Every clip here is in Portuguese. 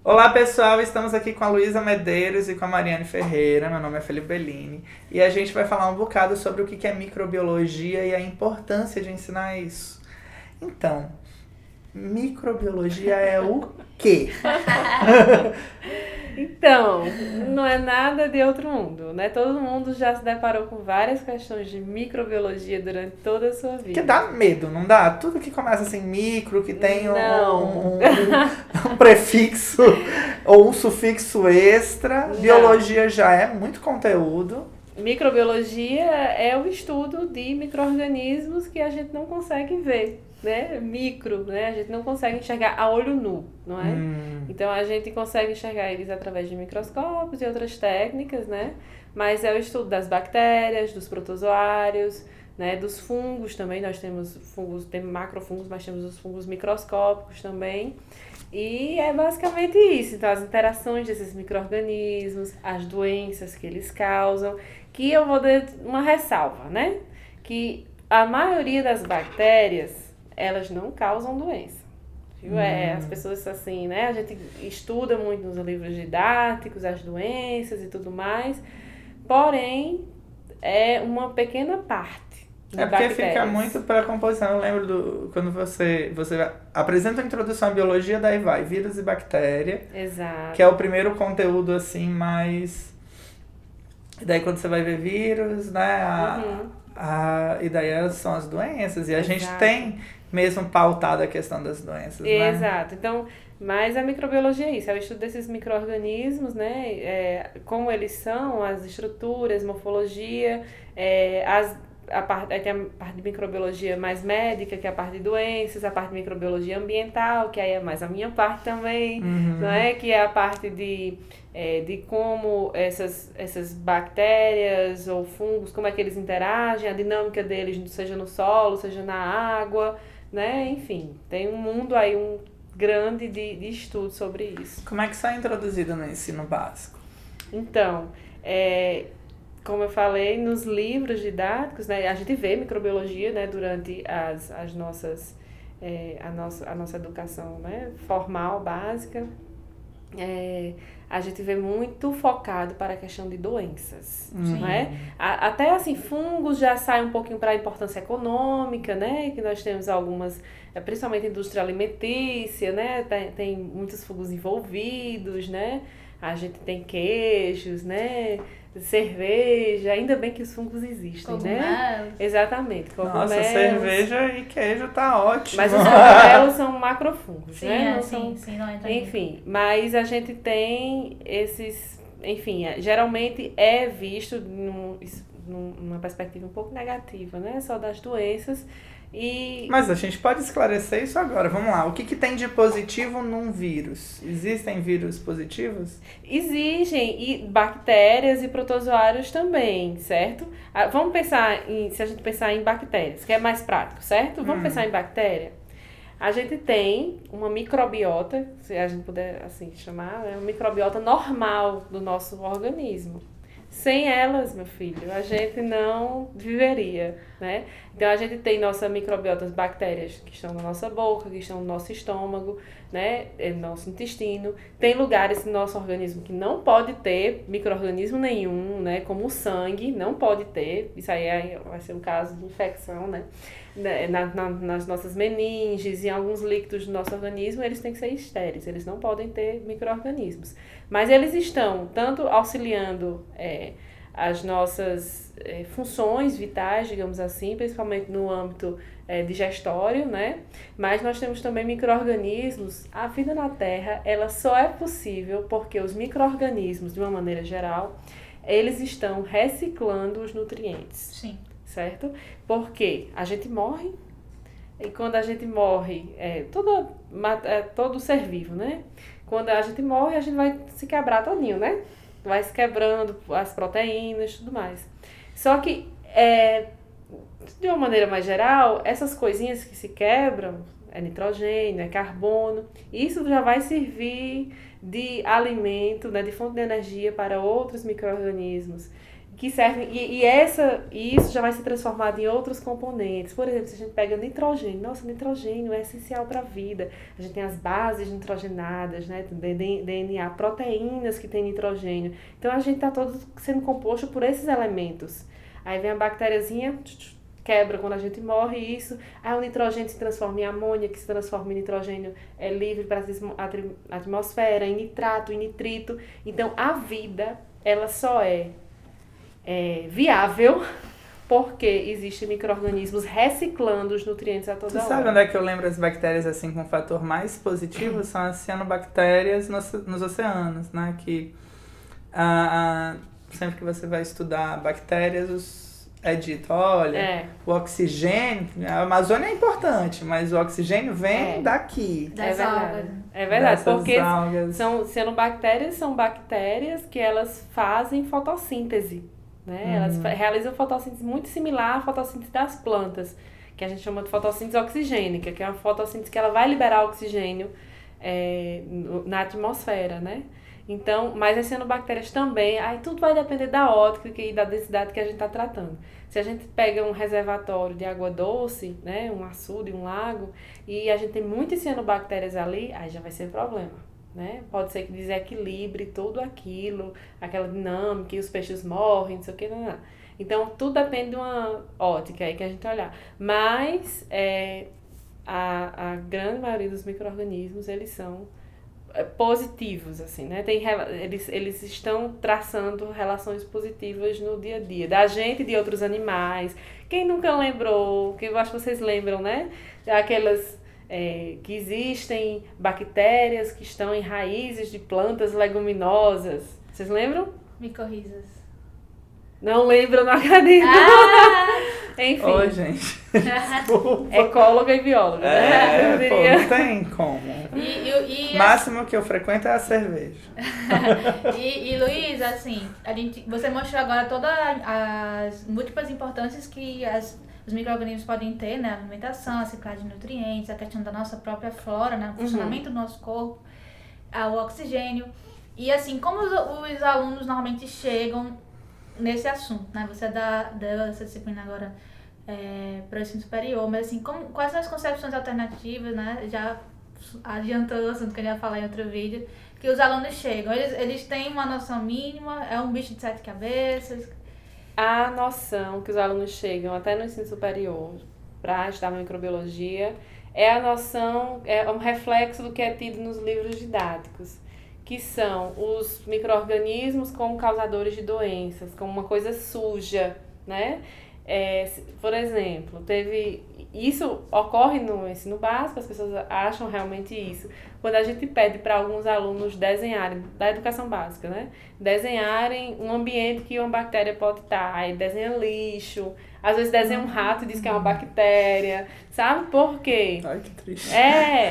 Olá pessoal, estamos aqui com a Luísa Medeiros e com a Mariane Ferreira. Meu nome é Felipe Bellini e a gente vai falar um bocado sobre o que é microbiologia e a importância de ensinar isso. Então, microbiologia é o quê? Então, não é nada de outro mundo, né? Todo mundo já se deparou com várias questões de microbiologia durante toda a sua vida. Que dá medo, não dá? Tudo que começa assim, micro, que tem Não. um prefixo ou um sufixo extra, Não. biologia já é muito conteúdo. Microbiologia é o estudo de micro-organismos que a gente não consegue ver, né? Micro, né? A gente não consegue enxergar a olho nu, não é? Então a gente consegue enxergar eles através de microscópios e outras técnicas, né? Mas é o estudo das bactérias, dos protozoários, né? Dos fungos também. Nós temos fungos, temos macrofungos, mas temos os fungos microscópicos também. E é basicamente isso. Então, as interações desses micro-organismos, as doenças que eles causam, que eu vou dar uma ressalva, né? Que a maioria das bactérias, elas não causam doença. Viu? As pessoas assim, né? A gente estuda muito nos livros didáticos as doenças e tudo mais, porém, é uma pequena parte. É porque fica muito para a composição. Eu lembro quando você apresenta a introdução à biologia, daí vai vírus e bactéria. Exato. Que é o primeiro conteúdo assim mais. E daí quando você vai ver vírus, né? E daí são as doenças. E a gente tem mesmo pautado a questão das doenças, né? Exato. Então, mas a microbiologia é isso, é o estudo desses micro-organismos, né? Como eles são, as estruturas, morfologia, aí tem a parte de microbiologia mais médica, que é a parte de doenças, a parte de microbiologia ambiental, que aí é mais a minha parte também, não é? Que é a parte de como essas bactérias ou fungos, como é que eles interagem, a dinâmica deles, seja no solo, seja na água, né? Enfim, tem um mundo aí grande de estudo sobre isso. Como é que isso é introduzido no ensino básico? Então, como eu falei, nos livros didáticos, né, a gente vê microbiologia, né, durante as nossas, a nossa educação, né, formal, básica. A gente vê muito focado para a questão de doenças, não é? Até assim, fungos já sai um pouquinho para a importância econômica, né? Que nós temos algumas, principalmente indústria alimentícia, né? Tem muitos fungos envolvidos, né? A gente tem queijos, né? Cerveja, ainda bem que os fungos existem, né? Exatamente, cogumelos. Nossa, cerveja e queijo tá ótimo. Mas os cogumelos são macrofungos, sim, né? Não entra enfim, mas a gente tem esses... Enfim, geralmente é visto numa perspectiva um pouco negativa, né? Só das doenças. Mas a gente pode esclarecer isso agora. Vamos lá. O que tem de positivo num vírus? Existem vírus positivos? Existem, e bactérias e protozoários também, certo? Vamos pensar se a gente pensar em bactérias, que é mais prático, certo? Vamos pensar em bactéria. A gente tem uma microbiota, se a gente puder assim chamar, uma microbiota normal do nosso organismo. Sem elas, meu filho, a gente não viveria, né? Então, a gente tem nossa microbiota, as bactérias que estão na nossa boca, que estão no nosso estômago, né? No nosso intestino. Tem lugares no nosso organismo que não pode ter micro-organismo nenhum, né? Como o sangue, não pode ter. Isso aí vai ser um caso de infecção, né? Nas nossas meninges, em alguns líquidos do nosso organismo, eles têm que ser estéreis, eles não podem ter micro-organismos. Mas eles estão tanto auxiliando as nossas funções vitais, digamos assim, principalmente no âmbito digestório, né? Mas nós temos também micro-organismos. A vida na Terra, ela só é possível porque os micro-organismos, de uma maneira geral, eles estão reciclando os nutrientes. Sim. Certo? Porque a gente morre, e quando a gente morre, todo ser vivo, né? Quando a gente morre, a gente vai se quebrar todinho, né? Vai se quebrando as proteínas e tudo mais. Só que, de uma maneira mais geral, essas coisinhas que se quebram, é nitrogênio, é carbono, isso já vai servir de alimento, né, de fonte de energia para outros micro-organismos. que servem, e isso já vai ser transformado em outros componentes. Por exemplo, se a gente pega nitrogênio, nossa, nitrogênio é essencial para a vida. A gente tem as bases nitrogenadas, né, DNA, proteínas que tem nitrogênio. Então a gente está todo sendo composto por esses elementos. Aí vem a bactériazinha, quebra quando a gente morre, isso. Aí o nitrogênio se transforma em amônia, que se transforma em nitrogênio livre para a atmosfera, em nitrato, em nitrito. Então a vida, ela só é viável porque existem micro-organismos reciclando os nutrientes a toda hora. Você sabe onde é que eu lembro as bactérias assim com um fator mais positivo? São as cianobactérias nos oceanos, né? Que sempre que você vai estudar bactérias, é dito, olha, o oxigênio, a Amazônia é importante, mas o oxigênio vem daqui. Das algas. É verdade, Dessas porque algas. cianobactérias são bactérias que elas fazem fotossíntese. Né? Elas realizam fotossíntese muito similar à fotossíntese das plantas, que a gente chama de fotossíntese oxigênica, que é uma fotossíntese que ela vai liberar oxigênio na atmosfera, né? Então, mas as cianobactérias também, aí tudo vai depender da ótica e da densidade que a gente está tratando. Se a gente pega um reservatório de água doce, né, um açude, um lago, e a gente tem muitas cianobactérias ali, aí já vai ser problema. Né? Pode ser que desequilibre tudo aquilo, aquela dinâmica, e os peixes morrem, não sei o que, não. Então, tudo depende de uma ótica aí que a gente olhar. Mas, a grande maioria dos micro-organismos, eles são positivos, assim, né? Eles estão traçando relações positivas no dia a dia, da gente e de outros animais. Quem nunca lembrou, que eu acho que vocês lembram, né? Aquelas... que existem bactérias que estão em raízes de plantas leguminosas. Vocês lembram? Micorrizas. Não lembro, não acredito. Enfim. Oi, gente. Desculpa. Ecóloga e bióloga, né? Eu diria. Não tem como. O máximo que eu frequento é a cerveja. E Luiz, assim, você mostrou agora todas as múltiplas importâncias que os micro-organismos podem ter, né? A alimentação, a ciclagem de nutrientes, a questão da nossa própria flora, né? O funcionamento do nosso corpo, o oxigênio. E assim, como os alunos normalmente chegam nesse assunto, né? Você deu essa disciplina agora para o ensino superior, mas assim, quais são as concepções alternativas, né? Já adiantou o assunto que eu ia falar em outro vídeo, que os alunos chegam, eles têm uma noção mínima, é um bicho de 7 cabeças. A noção que os alunos chegam até no ensino superior para estudar microbiologia é um reflexo do que é tido nos livros didáticos, que são os micro-organismos como causadores de doenças, como uma coisa suja, né? Por exemplo, isso ocorre no ensino básico, as pessoas acham realmente isso. Quando a gente pede para alguns alunos desenharem, da educação básica, né? Desenharem um ambiente que uma bactéria pode estar. Aí desenha lixo, às vezes desenha um rato e diz que é uma bactéria. Sabe por quê? Ai, que triste.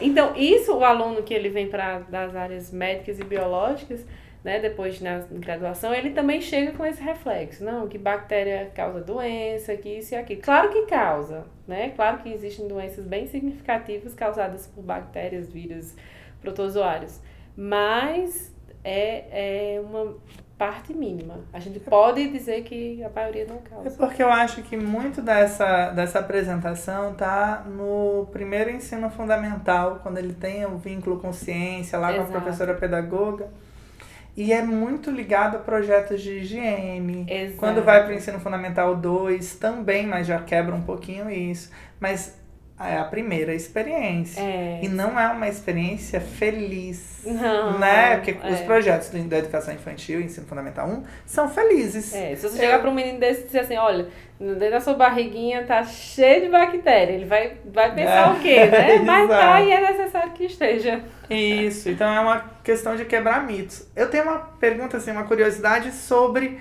Então isso o aluno que ele vem das áreas médicas e biológicas, né, depois na graduação, ele também chega com esse reflexo, não, que bactéria causa doença, que isso e aquilo. Claro que causa, né? Claro que existem doenças bem significativas causadas por bactérias, vírus, protozoários, mas é uma parte mínima. A gente pode dizer que a maioria não causa. É porque eu acho que muito dessa apresentação tá no primeiro ensino fundamental, quando ele tem um vínculo com ciência, lá com a professora pedagoga. E é muito ligado a projetos de higiene. Exato. Quando vai para o ensino fundamental 2, também, mas já quebra um pouquinho isso. Mas é a primeira experiência. E não é uma experiência feliz. Não, né? Porque os projetos da educação infantil, ensino fundamental 1, são felizes. Se você chegar para um menino desse e dizer assim, olha, dentro da sua barriguinha tá cheio de bactéria, ele vai pensar o quê, né? Mas tá e é necessário que esteja. Isso, então é uma questão de quebrar mitos. Eu tenho uma pergunta, assim, uma curiosidade sobre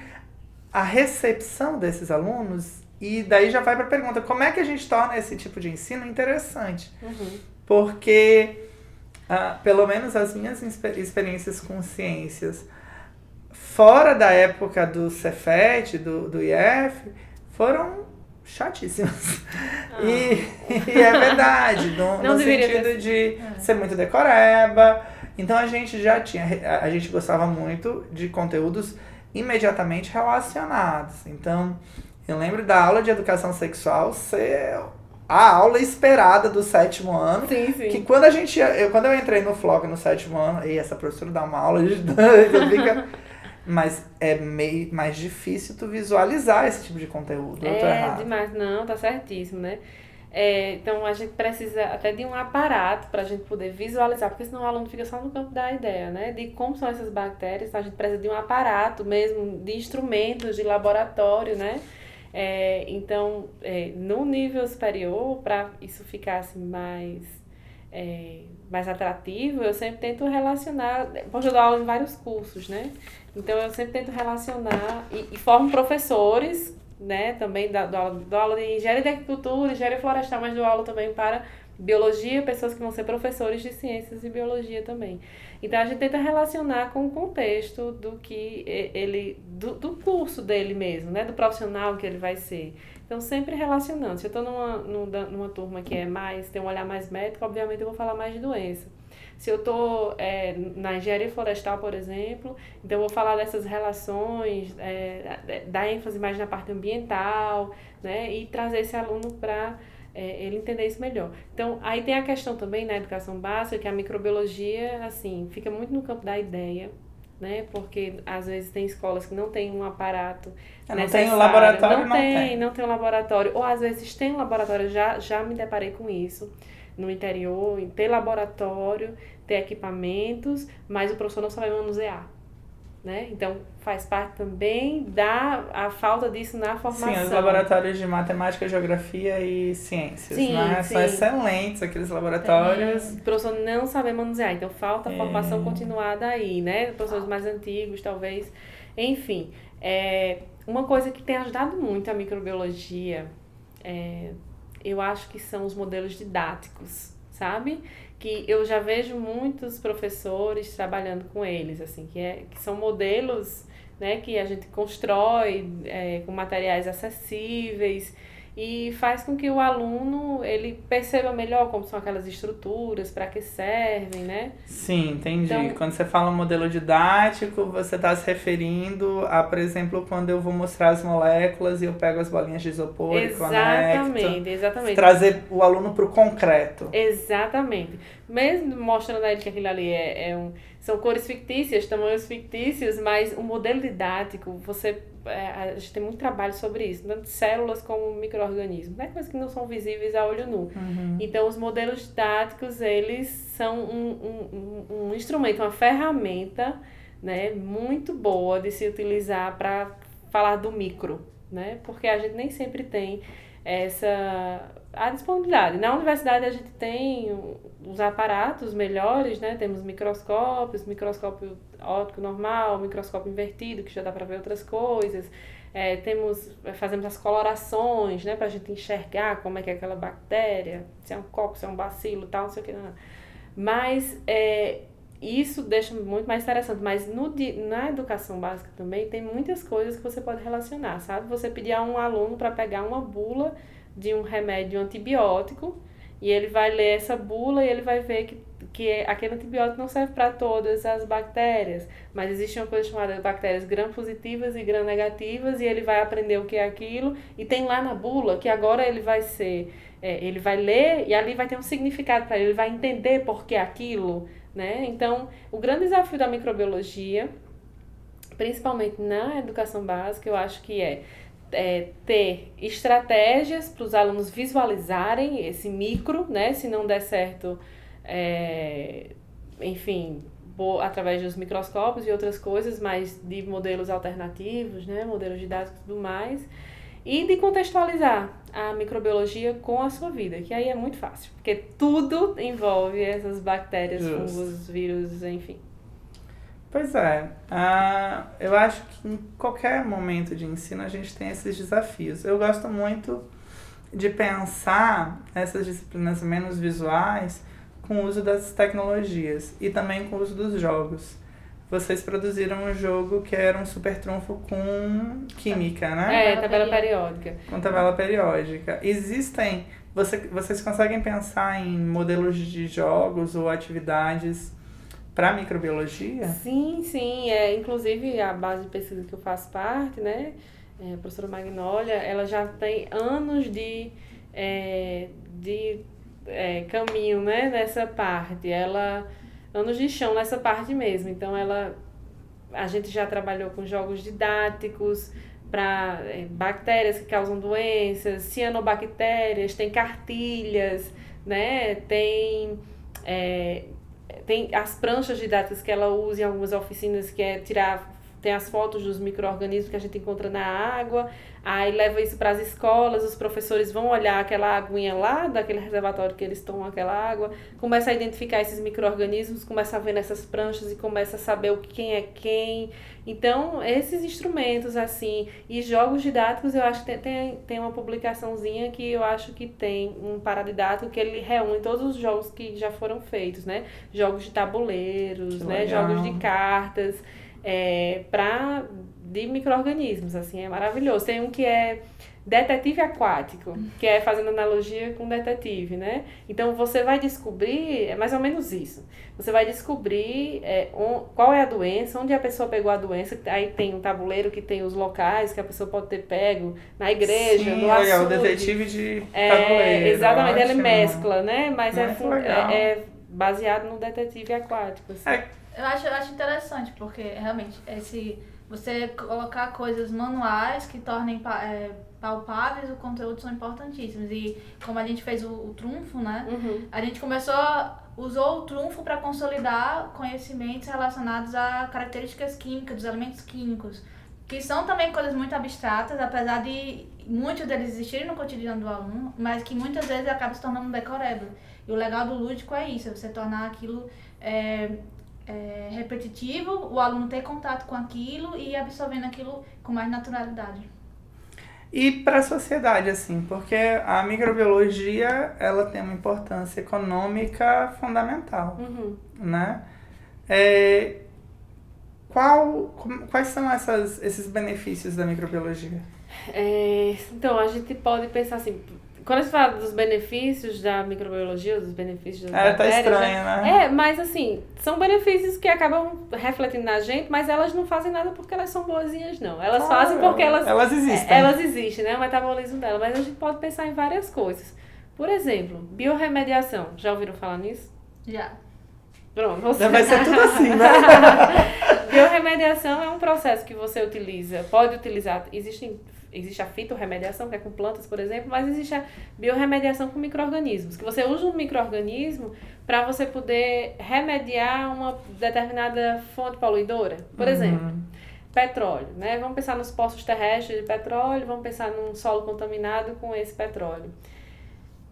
a recepção desses alunos, e daí já vai para a pergunta, como é que a gente torna esse tipo de ensino interessante? Porque, pelo menos as minhas experiências com ciências, fora da época do Cefet, do IF, foram chatíssimas. E é verdade, no sentido de ser muito decoreba. Então a gente já tinha, a gente gostava muito de conteúdos imediatamente relacionados. Então, eu lembro da aula de educação sexual ser a aula esperada do 7º ano. Sim, sim. Que quando quando eu entrei no FLOG no 7º ano, e essa professora dá uma aula de fica... Mas é meio mais difícil tu visualizar esse tipo de conteúdo. Eu tô errado. Demais. Não, tá certíssimo, né? Então a gente precisa até de um aparato para a gente poder visualizar, porque senão o aluno fica só no campo da ideia, né? De como são essas bactérias, então a gente precisa de um aparato mesmo, de instrumentos de laboratório, né? Então, no nível superior, para isso ficar assim, mais atrativo, eu sempre tento relacionar, porque eu dou aula em vários cursos, né? Então eu sempre tento relacionar e formo professores, né? Também dou aula de engenharia de agricultura, engenharia florestal, mas dou aula também para biologia, pessoas que vão ser professores de ciências e biologia também. Então a gente tenta relacionar com o contexto do curso dele mesmo, né? Do profissional que ele vai ser. Então sempre relacionando. Se eu estou numa turma que tem um olhar mais médico, obviamente eu vou falar mais de doença. Se eu estou na engenharia florestal, por exemplo, então eu vou falar dessas relações, dar ênfase mais na parte ambiental, né? E trazer esse aluno para ele entender isso melhor. Então, aí tem a questão também na educação básica, que a microbiologia, assim, fica muito no campo da ideia, né? Porque às vezes tem escolas que não tem um aparato não tem um laboratório, não tem um laboratório, ou às vezes tem um laboratório, já me deparei com isso no interior, em ter laboratório, ter equipamentos, mas o professor não sabe manusear, né? Então faz parte também a falta disso na formação. Sim, os laboratórios de matemática, geografia e ciências, né? São excelentes aqueles laboratórios. O professor não sabe manusear, então falta a formação continuada aí, né? Professores mais antigos, talvez. Enfim, uma coisa que tem ajudado muito a microbiologia, eu acho que são os modelos didáticos, sabe? Que eu já vejo muitos professores trabalhando com eles, assim, que são modelos, né, que a gente constrói com materiais acessíveis e faz com que o aluno ele perceba melhor como são aquelas estruturas, para que servem, né? Sim, entendi. Então, quando você fala modelo didático, você está se referindo a, por exemplo, quando eu vou mostrar as moléculas e eu pego as bolinhas de isopor e conecto. Exatamente. Trazer o aluno para o concreto. Exatamente. Mesmo mostrando a ele que aquilo ali são cores fictícias, tamanhos fictícios, mas o modelo didático, a gente tem muito trabalho sobre isso, tanto células como micro-organismos, né? Coisas que não são visíveis a olho nu. Uhum. Então, os modelos didáticos, eles são um instrumento, uma ferramenta, né, muito boa de se utilizar para falar do micro, né? Porque a gente nem sempre tem a disponibilidade. Na universidade a gente tem os aparatos melhores, né? Temos microscópio óptico normal, microscópio invertido, que já dá para ver outras coisas. Fazemos as colorações, né? Para a gente enxergar como é que é aquela bactéria, se é um copo, se é um bacilo, tal, não sei o que. Não. Mas isso deixa muito mais interessante. Mas na educação básica também tem muitas coisas que você pode relacionar, sabe? Você pedir a um aluno para pegar uma bula de um remédio antibiótico e ele vai ler essa bula e ele vai ver que aquele antibiótico não serve para todas as bactérias, mas existe uma coisa chamada bactérias gram-positivas e gram-negativas e ele vai aprender o que é aquilo e tem lá na bula que agora ele vai ele vai ler e ali vai ter um significado para ele vai entender por que aquilo, né? Então, o grande desafio da microbiologia, principalmente na educação básica, eu acho que ter estratégias para os alunos visualizarem esse micro, né? Se não der certo, enfim, através dos microscópios e outras coisas, mas de modelos alternativos, né? Modelos didáticos e tudo mais. E de contextualizar a microbiologia com a sua vida, que aí é muito fácil, porque tudo envolve essas bactérias, fungos, vírus, enfim. Pois eu acho que em qualquer momento de ensino a gente tem esses desafios. Eu gosto muito de pensar essas disciplinas menos visuais com o uso das tecnologias e também com o uso dos jogos. Vocês produziram um jogo que era um super trunfo com química, né? Tabela periódica. Com tabela periódica. Vocês conseguem pensar em modelos de jogos ou atividades para microbiologia? Sim, sim. Inclusive, a base de pesquisa que eu faço parte, né? A professora Magnólia, ela já tem anos de caminho, né? Nessa parte. Anos de chão nessa parte mesmo. Então, a gente já trabalhou com jogos didáticos para bactérias que causam doenças, cianobactérias, tem cartilhas, né? Tem as pranchas didáticas que ela usa em algumas oficinas, que é tem as fotos dos micro-organismos que a gente encontra na água, aí leva isso para as escolas, os professores vão olhar aquela aguinha lá, daquele reservatório que eles tomam aquela água, começa a identificar esses micro-organismos, começa a ver nessas pranchas e começa a saber quem é quem. Então, esses instrumentos, assim, e jogos didáticos, eu acho que tem uma publicaçãozinha que eu acho que tem um paradidático que ele reúne todos os jogos que já foram feitos, né? Jogos de tabuleiros, né? Jogos de cartas, de micro-organismos, assim, é maravilhoso. Tem um que é detetive aquático, que é fazendo analogia com detetive, né? Então, você vai descobrir, é mais ou menos isso, você vai descobrir qual é a doença, onde a pessoa pegou a doença, aí tem um tabuleiro que tem os locais que a pessoa pode ter pego, na igreja, no açude. O detetive de tabuleiro. Exatamente, ele mescla, né? Mas é baseado no detetive aquático, assim. Eu acho interessante, porque realmente você colocar coisas manuais que tornem palpáveis o conteúdo são importantíssimos. E como a gente fez o trunfo, né? Uhum. A gente usou o trunfo para consolidar conhecimentos relacionados a características químicas, dos elementos químicos, que são também coisas muito abstratas, apesar de muitos deles existirem no cotidiano do aluno, mas que muitas vezes acaba se tornando um decoreba. E o legal do lúdico é isso, é você tornar aquilo repetitivo, o aluno ter contato com aquilo e ir absorvendo aquilo com mais naturalidade. E para a sociedade, assim, porque a microbiologia, ela tem uma importância econômica fundamental, né? Quais são esses benefícios da microbiologia? Então, a gente pode pensar assim, quando a gente fala dos benefícios da microbiologia, dos benefícios das bactérias... tá estranho, né? Mas assim, são benefícios que acabam refletindo na gente, mas elas não fazem nada porque elas são boazinhas, não. Elas fazem porque elas existem. Elas existem, né? O metabolismo dela. Mas a gente pode pensar em várias coisas. Por exemplo, biorremediação. Já ouviram falar nisso? Já. Pronto. Vai ser tudo assim, né? Biorremediação é um processo que você pode utilizar, existe a fitorremediação, que é com plantas, por exemplo, mas existe a biorremediação com micro-organismos, que você usa um micro-organismo para você poder remediar uma determinada fonte poluidora. Por exemplo, petróleo, né? Vamos pensar nos poços terrestres de petróleo, vamos pensar num solo contaminado com esse petróleo.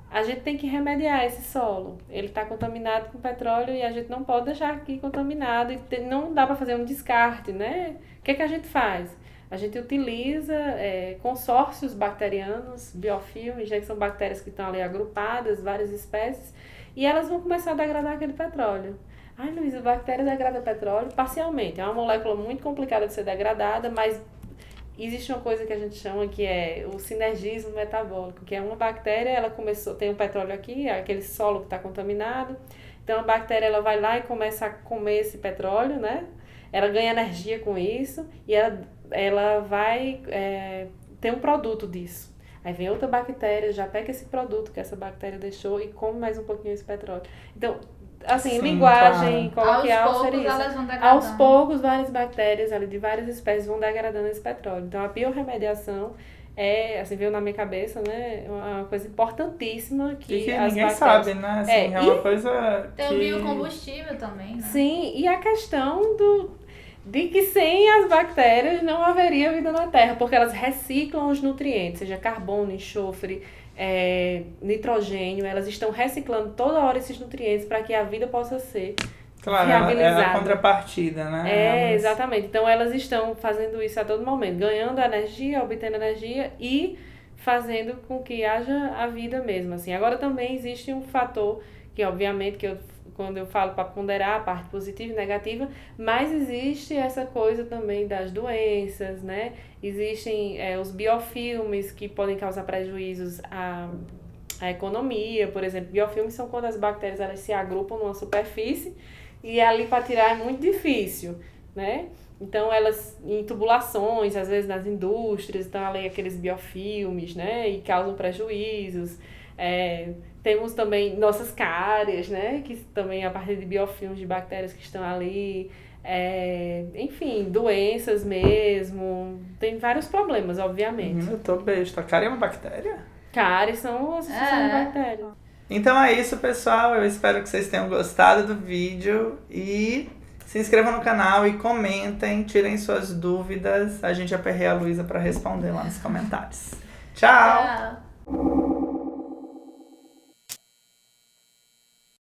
A gente tem que remediar esse solo. Ele está contaminado com petróleo e a gente não pode deixar aqui contaminado. E não dá para fazer um descarte, né? O que a gente faz? A gente utiliza consórcios bacterianos, biofilmes, já que são bactérias que estão ali agrupadas, várias espécies, e elas vão começar a degradar aquele petróleo. Ai, Luísa, a bactéria degrada petróleo parcialmente. É uma molécula muito complicada de ser degradada, mas existe uma coisa que a gente chama que é o sinergismo metabólico, que é uma bactéria, ela tem um petróleo aqui, aquele solo que está contaminado, então a bactéria ela vai lá e começa a comer esse petróleo, né? Ela ganha energia com isso e ela vai ter um produto disso. Aí vem outra bactéria, já pega esse produto que essa bactéria deixou e come mais um pouquinho esse petróleo. Então, assim, sim, linguagem claro. coloquial seria isso. Elas vão degradando. Aos poucos, várias bactérias ali de várias espécies vão degradando esse petróleo. Então, a biorremediação assim, veio na minha cabeça, né? Uma coisa importantíssima que as ninguém bactérias... sabe, né? Assim, é uma coisa Tem que... o biocombustível também, né? Sim, e a questão de que sem as bactérias não haveria vida na Terra, porque elas reciclam os nutrientes, seja carbono, enxofre, nitrogênio, elas estão reciclando toda hora esses nutrientes para que a vida possa ser viabilizada. É a contrapartida, né? Exatamente. Então elas estão fazendo isso a todo momento, ganhando energia, obtendo energia e fazendo com que haja a vida mesmo. Assim. Agora também existe um fator que, obviamente, quando eu falo para ponderar a parte positiva e negativa, mas existe essa coisa também das doenças, né? Existem os biofilmes que podem causar prejuízos à economia, por exemplo. Biofilmes são quando as bactérias elas se agrupam numa superfície e ali para tirar é muito difícil, né? Então, elas em tubulações, às vezes nas indústrias, estão ali aqueles biofilmes, né? E causam prejuízos. Temos também nossas cárias, né? Que também a partir de biofilmes de bactérias que estão ali. Enfim, doenças mesmo. Tem vários problemas, obviamente. Eu tô besta. Cárie é uma bactéria? Cáries são associações de bactérias. Então é isso, pessoal. Eu espero que vocês tenham gostado do vídeo. E se inscrevam no canal e comentem, tirem suas dúvidas. A gente aperreia a Luísa para responder lá nos comentários. Tchau! Tchau.